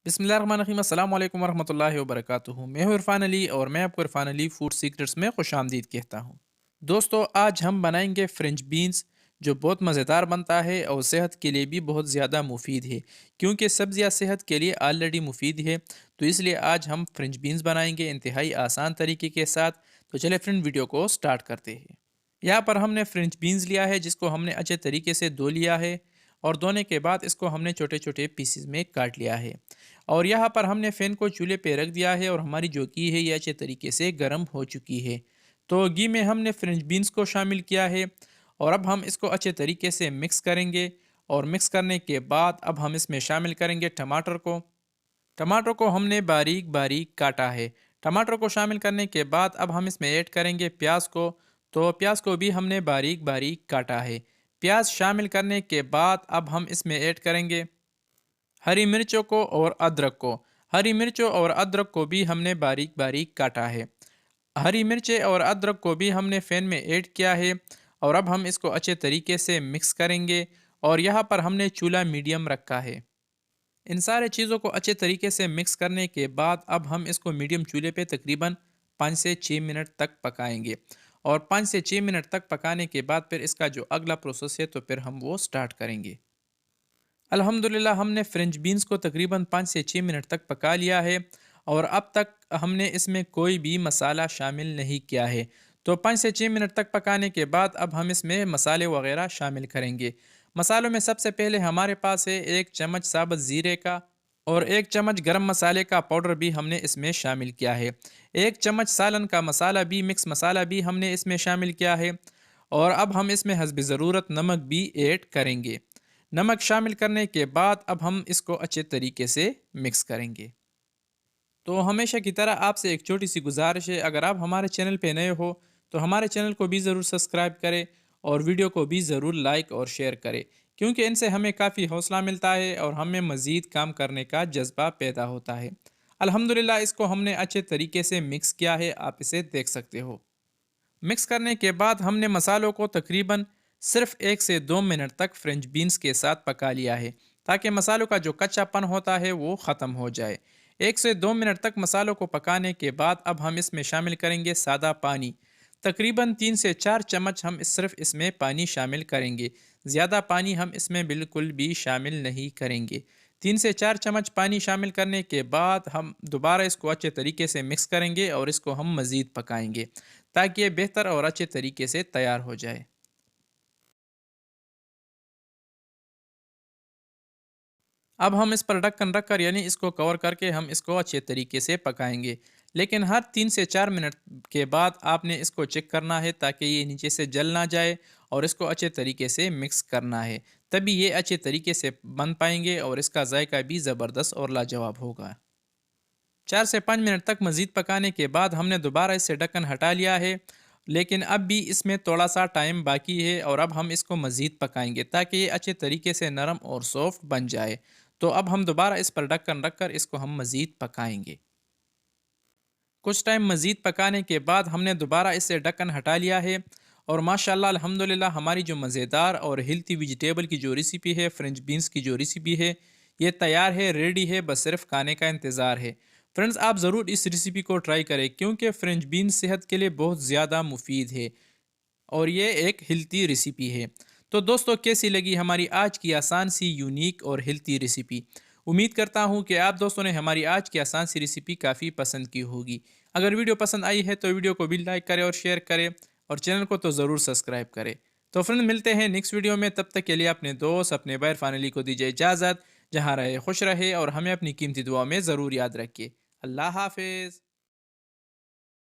बिस्मिल्लाहिर्रहमानिर्रहीम, अस्सलाम वालेकुम वरहमतुल्लाहि वबरकातुहू। मैं हूँ इरफान अली और मैं आपको इरफान अली फूड सीक्रेट्स में खुशामदीद कहता हूँ। दोस्तों, आज हम बनाएंगे फ्रेंच बीन्स, जो बहुत मज़ेदार बनता है और सेहत के लिए भी बहुत ज़्यादा मुफीद है। क्योंकि सब्ज़ियाँ सेहत के लिए ऑलरेडी मुफीद है, तो इसलिए आज हम फ्रेंच बीन्स बनाएंगे इंतहाई आसान तरीके के साथ। तो चले फ्रेंड, वीडियो को स्टार्ट करते हैं। यहाँ पर हमने फ्रेंच बीन्स लिया है, जिसको हमने अच्छे तरीके से धो लिया है और धोने के बाद इसको हमने छोटे छोटे पीसेस में काट लिया है। और यहाँ पर हमने फ़ैन को चूल्हे पे रख दिया है और हमारी जो घी है ये अच्छे तरीके से गर्म हो चुकी है। तो घी में हमने फ्रेंच बीन्स को शामिल किया है और अब हम इसको अच्छे तरीके से मिक्स करेंगे। और मिक्स करने के बाद अब हम इसमें शामिल करेंगे टमाटर को। टमाटर को हमने बारीक बारीक काटा है। टमाटर को शामिल करने के बाद अब हम इसमें ऐड करेंगे प्याज को। तो प्याज को भी हमने बारीक बारीक काटा है। प्याज शामिल करने के बाद अब हम इसमें ऐड करेंगे हरी मिर्चों को और अदरक को। हरी मिर्चों और अदरक को भी हमने बारीक बारीक काटा है। हरी मिर्चें और अदरक को भी हमने फ़ैन में ऐड किया है और अब हम इसको अच्छे तरीके से मिक्स करेंगे। और यहाँ पर हमने चूल्हा मीडियम रखा है। इन सारे चीज़ों को अच्छे तरीके से मिक्स करने के बाद अब हम इसको मीडियम चूल्हे पे तकरीबन 5 से 6 मिनट तक पकाएंगे। और 5 से 6 मिनट तक पकाने के बाद फिर इसका जो अगला प्रोसेस है तो फिर हम वो स्टार्ट करेंगे। अल्हम्दुलिल्लाह हमने फ्रेंच बीन्स को तकरीबन 5 से 6 मिनट तक पका लिया है और अब तक हमने इसमें कोई भी मसाला शामिल नहीं किया है। तो 5 से 6 मिनट तक पकाने के बाद अब हम इसमें मसाले वगैरह शामिल करेंगे। मसालों में सबसे पहले हमारे पास है 1 चम्मच साबुत ज़ीरे का और 1 चम्मच गरम मसाले का पाउडर भी हमने इसमें शामिल किया है। 1 चम्मच सालन का मसाला भी, मिक्स मसाला भी हमने इसमें शामिल किया है। और अब हम इसमें हस्ब ज़रूरत नमक भी ऐड करेंगे। नमक शामिल करने के बाद अब हम इसको अच्छे तरीके से मिक्स करेंगे। तो हमेशा की तरह आपसे एक छोटी सी गुजारिश है, अगर आप हमारे चैनल पे नए हो तो हमारे चैनल को भी ज़रूर सब्सक्राइब करें और वीडियो को भी ज़रूर लाइक और शेयर करें। क्योंकि इनसे हमें काफ़ी हौसला मिलता है और हमें मज़ीद काम करने का जज्बा पैदा होता है। अल्हम्दुलिल्लाह इसको हमने अच्छे तरीके से मिक्स किया है, आप इसे देख सकते हो। मिक्स करने के बाद हमने मसालों को तकरीबन सिर्फ 1 से 2 मिनट तक फ्रेंच बीन्स के साथ पका लिया है, ताकि मसालों का जो कच्चापन होता है वो ख़त्म हो जाए। 1 से 2 मिनट तक मसालों को पकाने के बाद अब हम इसमें शामिल करेंगे सादा पानी। तकरीबन 3 से 4 चम्मच हम सिर्फ इसमें पानी शामिल करेंगे। ज़्यादा पानी हम इसमें बिल्कुल भी शामिल नहीं करेंगे। 3 से 4 चम्मच पानी शामिल करने के बाद हम दोबारा इसको अच्छे तरीके से मिक्स करेंगे और इसको हम मज़ीद पकाएंगे, ताकि ये बेहतर और अच्छे तरीके से तैयार हो जाए। अब हम इस पर ढक्कन रखकर यानी इसको कवर करके हम इसको अच्छे तरीके से पकाएंगे। लेकिन हर 3 से 4 मिनट के बाद आपने इसको चेक करना है, ताकि ये नीचे से जल ना जाए। और इसको अच्छे तरीके से मिक्स करना है, तभी ये अच्छे तरीके से बन पाएंगे और इसका जायका भी ज़बरदस्त और लाजवाब होगा। 4 से 5 मिनट तक मज़ीद पकाने के बाद हमने दोबारा इससे ढक्कन हटा लिया है। लेकिन अब भी इसमें थोड़ा सा टाइम बाकी है और अब हम इसको मज़ीद पकाएंगे, ताकि ये अच्छे तरीके से नरम और सॉफ्ट बन जाए। तो अब हम दोबारा इस पर ढक्कन रख कर इसको हम मज़ीद पकाएंगे। कुछ टाइम मज़ीद पकाने के बाद हमने दोबारा इससे ढक्कन हटा लिया है। और माशाल्लाह अल्हम्दुलिल्लाह हमारी जो मज़ेदार और हेल्थी वेजिटेबल की जो रेसिपी है, फ्रेंच बीन्स की जो रेसिपी है, ये तैयार है, रेडी है, बस सिर्फ खाने का इंतज़ार है। फ्रेंड्स, आप ज़रूर इस रेसिपी को ट्राई करें, क्योंकि फ्रेंच बीन्स सेहत के लिए बहुत ज़्यादा मुफीद है और ये एक हेल्थी रेसिपी है। तो दोस्तों, कैसी लगी हमारी आज की आसान सी, यूनिक और हेल्थी रेसिपी? उम्मीद करता हूँ कि आप दोस्तों ने हमारी आज की आसान सी रेसिपी काफ़ी पसंद की होगी। अगर वीडियो पसंद आई है तो वीडियो को भी लाइक करें और शेयर करें और चैनल को तो ज़रूर सब्सक्राइब करें। तो फ्रेंड, मिलते हैं नेक्स्ट वीडियो में। तब तक के लिए अपने दोस्त, अपने भाई फाइनली को दीजिए इजाज़त। जहाँ रहे खुश रहे और हमें अपनी कीमती दुआ में ज़रूर याद रखिए। अल्लाह हाफिज़।